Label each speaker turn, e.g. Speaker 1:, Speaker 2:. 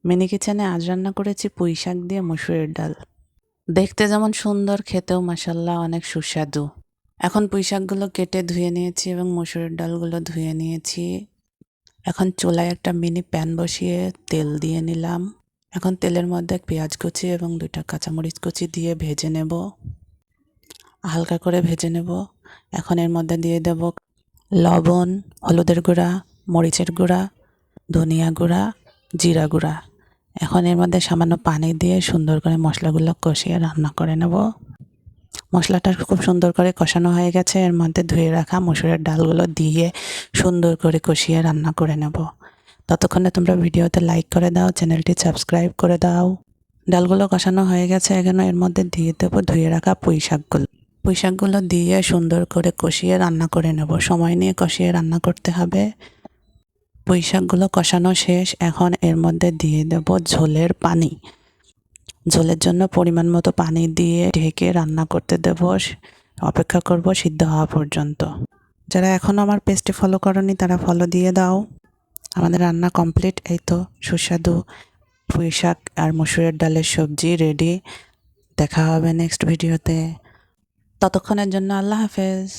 Speaker 1: Mini কিচেনে আজ রান্না করেছি পুঁই শাক দিয়ে মসুরের ডাল। দেখতে যেমন সুন্দর, খেতেও মাশাল্লাহ অনেক সুস্বাদু। এখন পুঁই শাকগুলো কেটে ধুয়ে নিয়েছি এবং মসুরের ডালগুলো ধুয়ে নিয়েছি। এখন চুলায় একটা মিনি প্যান বসিয়ে তেল দিয়ে নিলাম। এখন তেলের মধ্যে পেঁয়াজ কুচি এবং 2টা কাঁচামরিচ কুচি দিয়ে ভেজে নেব, হালকা করে ভেজে নেব। এখন এর মধ্যে দিয়ে দেব লবণ, হলুদের গুঁড়া, মরিচের গুঁড়া, ধনিয়া গুঁড়া, জিরা গুঁড়া। এখন এর মধ্যে সামান্য পানি দিয়ে সুন্দর করে মশলাগুলো কষিয়ে রান্না করে নেব। মশলাটা খুব সুন্দর করে কষানো হয়ে গেছে। এর মধ্যে ধুয়ে রাখা মসুরের ডালগুলো দিয়ে সুন্দর করে কষিয়ে রান্না করে নেব। ততক্ষণে তোমরা ভিডিওতে লাইক করে দাও, চ্যানেলটি সাবস্ক্রাইব করে দাও। ডালগুলো কষানো হয়ে গেছে। এখন এর মধ্যে দিয়ে দেবো ধুয়ে রাখা পুঁই শাকগুলো। পুঁই শাকগুলো দিয়ে সুন্দর করে কষিয়ে রান্না করে নেব। সময় নিয়ে কষিয়ে রান্না করতে হবে। পুঁই শাকগুলো কষানো শেষ। এখন এর মধ্যে দিয়ে দেব ঝোলের পানি। ঝোলের জন্য পরিমাণ মতো পানি দিয়ে ঢেকে রান্না করতে দেব। অপেক্ষা করব সিদ্ধ হওয়া পর্যন্ত। যারা এখনও আমার পেজটি ফলো করনি তারা ফলো দিয়ে দাও। আমাদের রান্না কমপ্লিট। এই তো সুস্বাদু পুঁই শাক আর মসুরের ডালের সবজি রেডি। দেখা হবে নেক্সট ভিডিওতে। ততক্ষণের জন্য আল্লাহ হাফেজ।